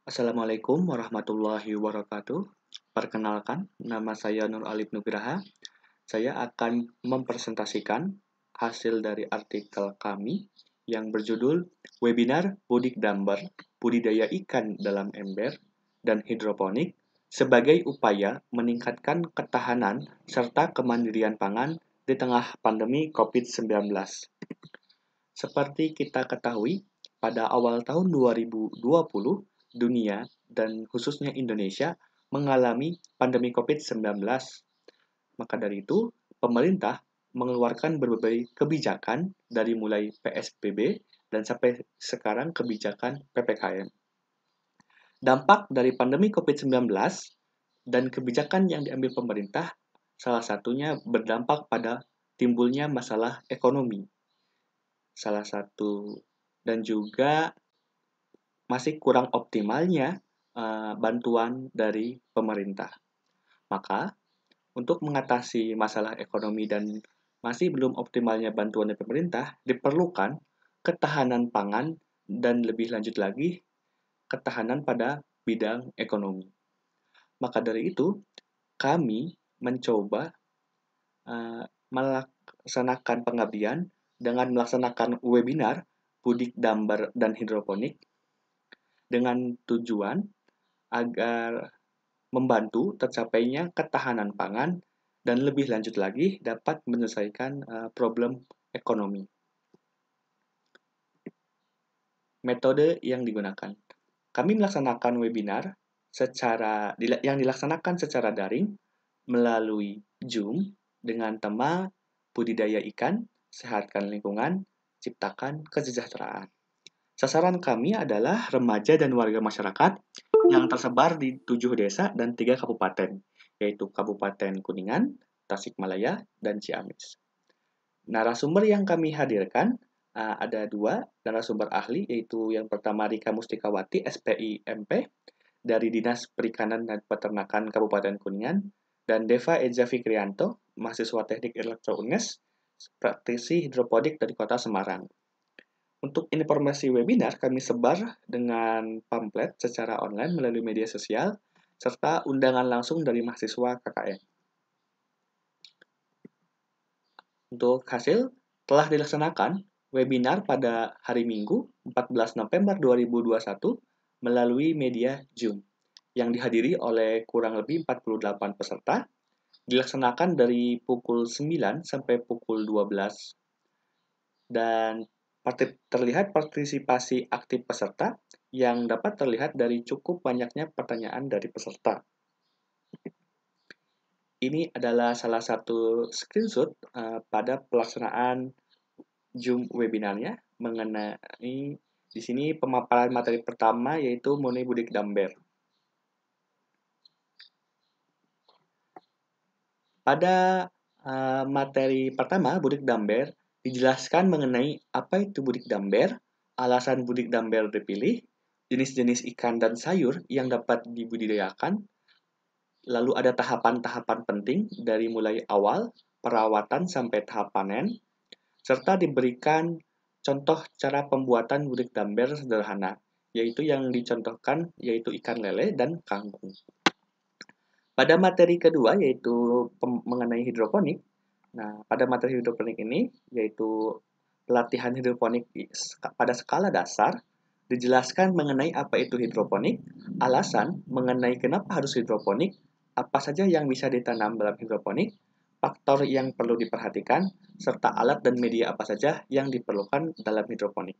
Assalamualaikum warahmatullahi wabarakatuh. Perkenalkan, nama saya Nur Alif Nugraha. Saya akan mempresentasikan hasil dari artikel kami yang berjudul Webinar Budik Damber, Budidaya Ikan dalam Ember dan Hidroponik sebagai upaya meningkatkan ketahanan serta kemandirian pangan di tengah pandemi COVID-19. Seperti kita ketahui, pada awal tahun 2020, dunia dan khususnya Indonesia mengalami pandemi COVID-19. Maka dari itu, pemerintah mengeluarkan berbagai kebijakan dari mulai PSBB dan sampai sekarang kebijakan PPKM. Dampak dari pandemi COVID-19 dan kebijakan yang diambil pemerintah salah satunya berdampak pada timbulnya masalah ekonomi. Salah satu dan juga masih kurang optimalnya bantuan dari pemerintah. Maka, untuk mengatasi masalah ekonomi dan masih belum optimalnya bantuan dari pemerintah, diperlukan ketahanan pangan dan lebih lanjut lagi, ketahanan pada bidang ekonomi. Maka dari itu, kami mencoba melaksanakan pengabdian dengan melaksanakan webinar Budik Damber dan Hidroponik dengan tujuan agar membantu tercapainya ketahanan pangan dan lebih lanjut lagi dapat menyelesaikan problem ekonomi. Metode yang digunakan. Kami melaksanakan webinar yang dilaksanakan secara daring melalui Zoom dengan tema budidaya ikan, sehatkan lingkungan, ciptakan kesejahteraan. Sasaran kami adalah remaja dan warga masyarakat yang tersebar di 7 desa dan 3 kabupaten, yaitu Kabupaten Kuningan, Tasikmalaya, dan Ciamis. Narasumber yang kami hadirkan ada 2 narasumber ahli, yaitu yang pertama Rika Mustikawati, SPI MP, dari Dinas Perikanan dan Peternakan Kabupaten Kuningan, dan Deva Eja Fikrianto, mahasiswa Teknik Elektro UNES, praktisi hidroponik dari Kota Semarang. Untuk informasi webinar, kami sebar dengan pamflet secara online melalui media sosial, serta undangan langsung dari mahasiswa KKN. Untuk hasil, telah dilaksanakan webinar pada hari Minggu, 14 November 2021, melalui media Zoom, yang dihadiri oleh kurang lebih 48 peserta, dilaksanakan dari pukul 9 sampai pukul 12, dan terlihat partisipasi aktif peserta yang dapat terlihat dari cukup banyaknya pertanyaan dari peserta. Ini adalah salah satu screenshot pada pelaksanaan Zoom webinarnya mengenai di sini pemaparan materi pertama yaitu mengenai Budik Damber. Pada materi pertama Budik Damber dijelaskan mengenai apa itu Budik Damber, alasan Budik Damber dipilih, jenis-jenis ikan dan sayur yang dapat dibudidayakan, lalu ada tahapan-tahapan penting dari mulai awal, perawatan sampai tahap panen, serta diberikan contoh cara pembuatan Budik Damber sederhana, yaitu yang dicontohkan yaitu ikan lele dan kangkung. Pada materi kedua yaitu mengenai hidroponik. Nah, pada materi hidroponik ini yaitu pelatihan hidroponik pada skala dasar, dijelaskan mengenai apa itu hidroponik, alasan mengenai kenapa harus hidroponik, apa saja yang bisa ditanam dalam hidroponik, faktor yang perlu diperhatikan, serta alat dan media apa saja yang diperlukan dalam hidroponik.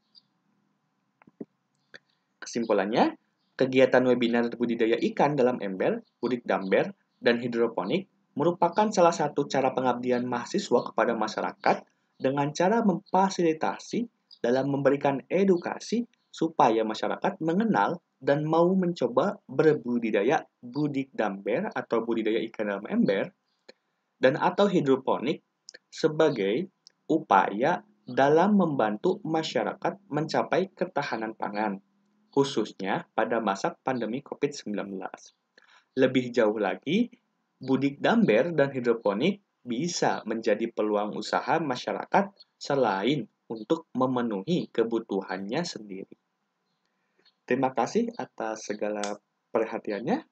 Kesimpulannya, kegiatan webinar budidaya ikan dalam ember, Budik Damber, dan hidroponik merupakan salah satu cara pengabdian mahasiswa kepada masyarakat dengan cara memfasilitasi dalam memberikan edukasi supaya masyarakat mengenal dan mau mencoba berbudidaya Budik Damber atau budidaya ikan dalam ember dan atau hidroponik sebagai upaya dalam membantu masyarakat mencapai ketahanan pangan, khususnya pada masa pandemi COVID-19. Lebih jauh lagi, Budik Damber dan hidroponik bisa menjadi peluang usaha masyarakat selain untuk memenuhi kebutuhannya sendiri. Terima kasih atas segala perhatiannya.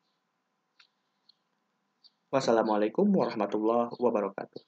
Wassalamualaikum warahmatullahi wabarakatuh.